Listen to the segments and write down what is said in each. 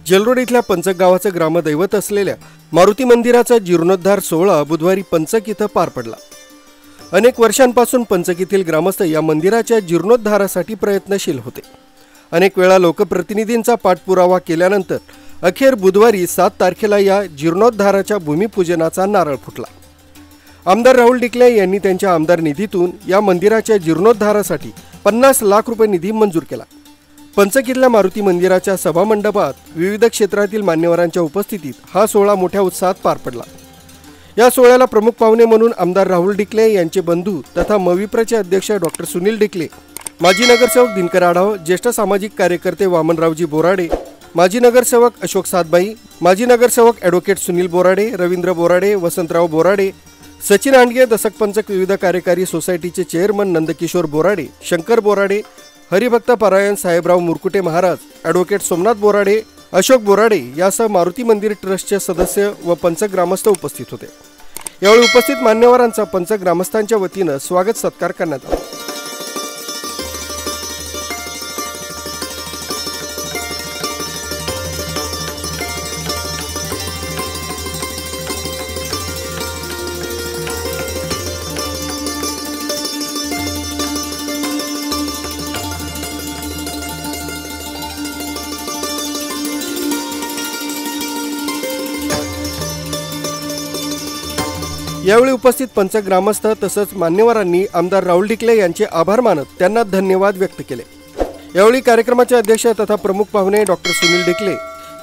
Jail Road इथल्या पंचक गावाचं ग्रामदैवत असलेल्या मारुती मंदिराचा जीर्णोद्धार सोहळा बुधवारी पंचक इथं पार पडला। अनेक वर्षांपासून पंचक येथील ग्रामस्थ या मंदिराच्या जीर्णोद्धारासाठी प्रयत्नशील होते। अनेक वेळा लोकप्रतिनिधींचा पाठपुरावा केल्यानंतर अखेर बुधवारी 7 तारखेला या जीर्णोद्धाराच्या भूमिपूजनाचा नारळ फुटला। आमदार राहुल डिकले यांनी त्यांच्या आमदार निधीतून या मंदिराच्या जीर्णोद्धारासाठी 50 लाख रुपये निधी मंजूर केला। पंचक इथल्या मारुती मंदिराच्या सभामंडपात विविध क्षेत्रातील मान्यवरांच्या उपस्थितीत हा सोहळा मोठ्या उत्साहात पार पडला। या सोहळ्याला प्रमुख पाहुणे म्हणून आमदार राहुल डिकले यांचे बंधू तथा मविप्रचे अध्यक्ष डॉक्टर सुनील डिकले, माजी नगरसेवक दिनकर आढाव, ज्येष्ठ सामाजिक कार्यकर्ते वामनरावजी बोराडे, माजी नगरसेवक अशोक सातबाई, माजी नगरसेवक ॲडव्होकेट सुनील बोराडे, रवींद्र बोराडे, वसंतराव बोराडे, सचिन आंडगे, दशक पंचक विविध कार्यकारी सोसायटीचे चेअरमन नंदकिशोर बोराडे, शंकर बोराडे, हरिभक्त परायण साहेबराव मुरकुटे महाराज, ॲडव्होकेट सोमनाथ बोराडे, अशोक बोराडे यासह मारुती मंदिर ट्रस्टचे सदस्य व पंचक ग्रामस्थ उपस्थित होते। यावेळी उपस्थित मान्यवरांचा पंचक ग्रामस्थांच्या वतीने स्वागत सत्कार करण्यात आला। यावेळी उपस्थित पंचक ग्रामस्थ तसंच मान्यवरांनी आमदार राहुल डिकले यांचे आभार मानत त्यांना धन्यवाद व्यक्त केले। यावेळी कार्यक्रमाचे अध्यक्ष तथा प्रमुख पाहुणे डॉक्टर सुनील डिकले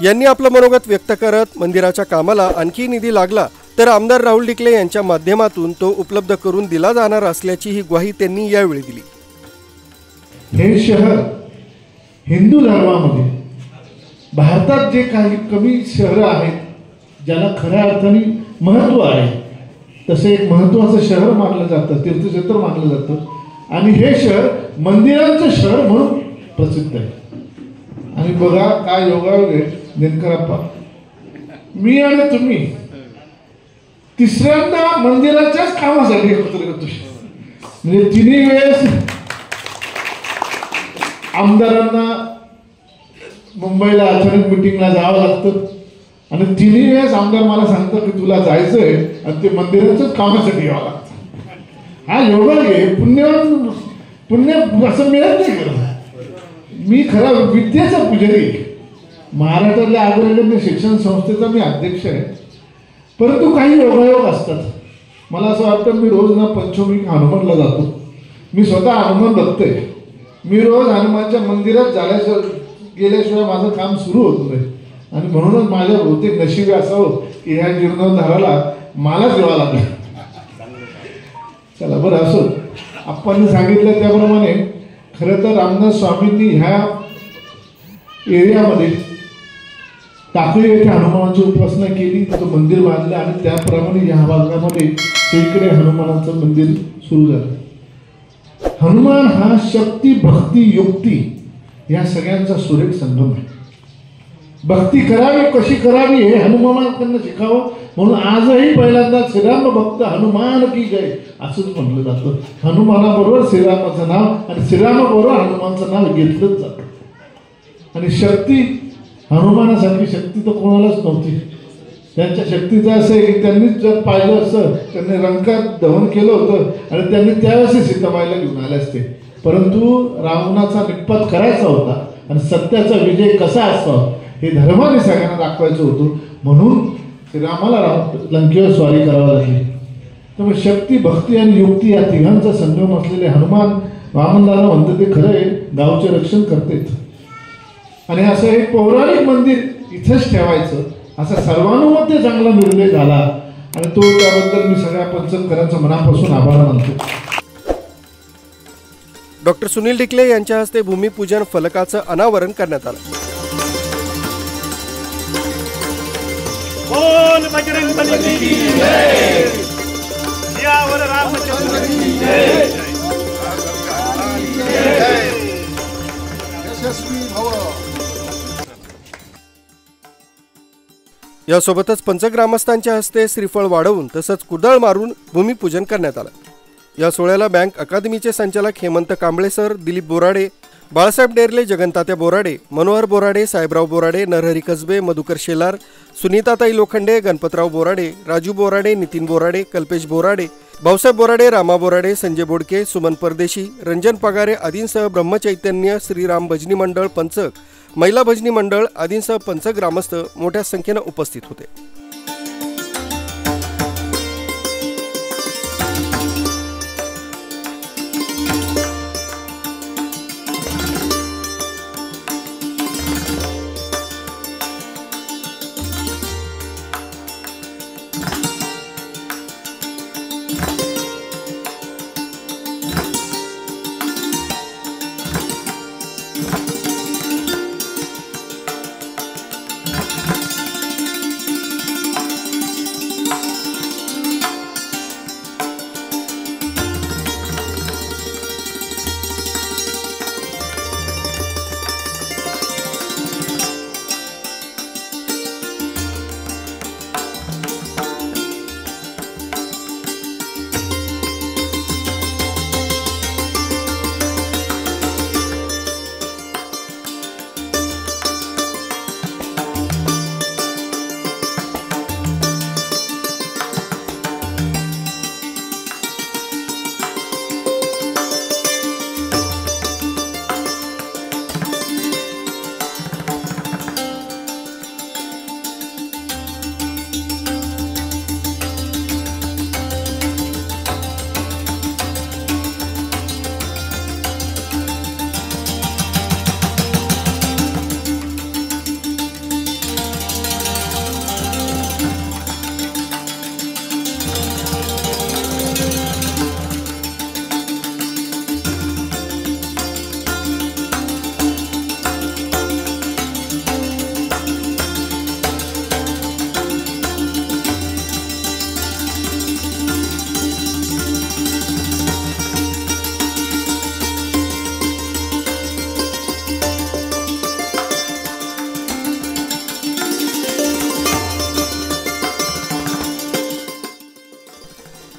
यांनी आपलं मनोगत व्यक्त करत मंदिराच्या कामाला आणखी निधी लागला तर आमदार राहुल डिकले यांच्या माध्यमातून तो उपलब्ध करून दिला जाणार असल्याची ही ग्वाही त्यांनी यावेळी दिली। हे शहर हिंदू धर्मामध्ये भारतात जे काही कमी शहरं आहेत ज्याला खऱ्या अर्थाने महत्त्व आहे तसे एक महत्त्वाचं शहर मानलं जातं, तीर्थक्षेत्र मानलं जातं आणि हे शहर मंदिरांचं शहर म्हणून प्रसिद्ध आहे। आणि बघा काय योगायोग आहे दिनकरप्पा, मी आणि तुम्ही तिसऱ्यांदा मंदिराच्याच कामासाठी एकत्र येतो। म्हणजे तिन्ही वेळेस आमदारांना मुंबईला अचानक मिटिंगला जावं लागतं आणि तिन्ही वेळेस आमदार मला सांगतात की तुला जायचंय आणि ते मंदिराच्याच कामासाठी यावं लागतं। हा योगा आहे, पुण्य असं मिळत नाही खरं। मी खरा विद्येचा पुजारी आहे, महाराष्ट्रातल्या अग्रगण्य शिक्षण संस्थेचा मी अध्यक्ष आहे, परंतु काही योगायोग असतात। मला असं वाटतं मी रोज ना पंचमी हनुमानला जातो, मी स्वतः हनुमान भक्त आहे, मी रोज हनुमानच्या मंदिरात गेल्याशिवाय माझं काम सुरू होत नाही आणि म्हणूनच माझ्या बहुतेक नशिबी असावं की ह्या जीर्णोद्धाराला मलाच यावं लागलं। चला बरं असो, आपण सांगितलं त्याप्रमाणे खरं तर रामदास स्वामींनी ह्या एरियामध्ये टाकळी येथे हनुमानाची उपासना केली, तो मंदिर बांधलं आणि त्याप्रमाणे ह्या भागामध्ये इकडे हनुमानाचं मंदिर सुरू झालं। हनुमान हा शक्ती भक्ती युक्ती या सगळ्यांचा सुरेख संगम आहे। भक्ती करावी कशी करावी हे हनुमानाकडनं शिकावं म्हणून आजही पहिल्यांदा श्रीराम भक्त हनुमान की जय असंच म्हटलं जातं। हनुमानाबरोबर श्रीरामाचं नाव आणि श्रीरामाबरोबर हनुमानचं नाव घेतलंच जातं। आणि शक्ती हनुमानासारखी शक्ती तर कोणालाच नव्हती। त्यांच्या शक्तीचं असं आहे की त्यांनीच जर पाहिलं असतं त्यांनी रंकात दहन केलं होतं आणि त्यांनी त्यावेळेस सीताबाईला घेऊन आले असते, परंतु रावणाचा निपात करायचा होता आणि सत्याचा विजय कसा असावा हे धर्माने सगळ्यांना दाखवायचं होतं, म्हणून श्रीरामाला लंकेवर स्वारी करावी लागली। त्यामुळे शक्ती भक्ती आणि युक्ती या तिघांचा संगम असलेले हनुमान वामनदादा म्हणतात ते खरं आहे गावचे रक्षण करतात आणि असं एक पौराणिक मंदिर इथंच ठेवायचं असा सर्वानुमते चांगला निर्णय झाला आणि तो त्याबद्दल मी सगळ्या पंचकरांचा मनापासून आभार मानतो। डॉक्टर सुनील डिकले यांच्या हस्ते भूमिपूजन फलकाचं अनावरण करण्यात आलं। बोल बजरंग बली की जय, सियावर रामचंद्र की जय, यशस्वी भव। यासोबतच पंचग्रामस्थांच्या हस्ते श्रीफळ वाढवून तसंच कुदळ मारून भूमिपूजन करण्यात आलं। या सोहळ्याला बँक अकादमीचे संचालक हेमंत कांबळे सर, दिलीप बोराडे, बाळासाहेब डेरले, जगनतात्या बोराडे, मनोहर बोराडे, साहेबराव बोराडे, नरहरी कसबे, मधुकर शेलार, सुनीताताई लोखंडे, गणपतराव बोराडे, राजू बोराडे, नितीन बोराडे, कल्पेश बोराडे, भाऊसाहेब बोराडे, रामा बोराडे, संजय बोडके, सुमन परदेशी, रंजन पगारे आदींसह ब्रह्मचैतन्य श्रीराम भजनी मंडळ पंचक, महिला भजनी मंडळ आदींसह पंचक ग्रामस्थ मोठ्या संख्येनं उपस्थित होते.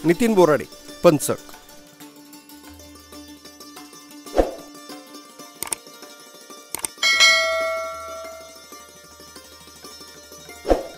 नितीन बोराडे, पंचक.